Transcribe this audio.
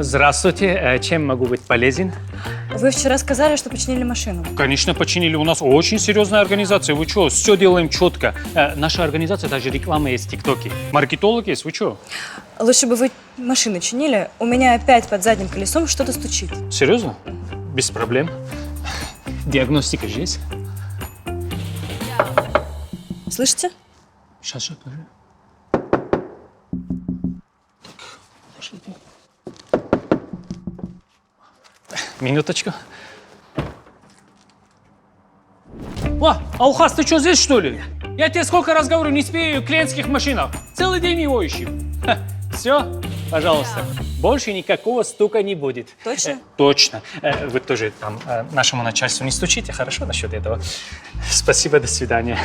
Здравствуйте. Чем могу быть полезен? Вы вчера сказали, что починили машину. Конечно, починили. У нас очень серьезная организация. Вы что? Все делаем четко. Наша организация, даже реклама есть в ТикТоке. Маркетолог есть. Вы что? Лучше бы вы машины чинили. У меня опять под задним колесом что-то стучит. Серьезно? Без проблем. Диагностика же есть? Слышите? Сейчас, подожди. Так, пошлите. Минуточку. О, Алхас, ты что, здесь, что ли? Я тебе сколько раз говорю, не спею в клиентских машинах. Целый день его ищем. Все, пожалуйста. Больше никакого стука не будет. Точно? Точно. Вы тоже там нашему начальству не стучите, хорошо, насчет этого? Спасибо, до свидания.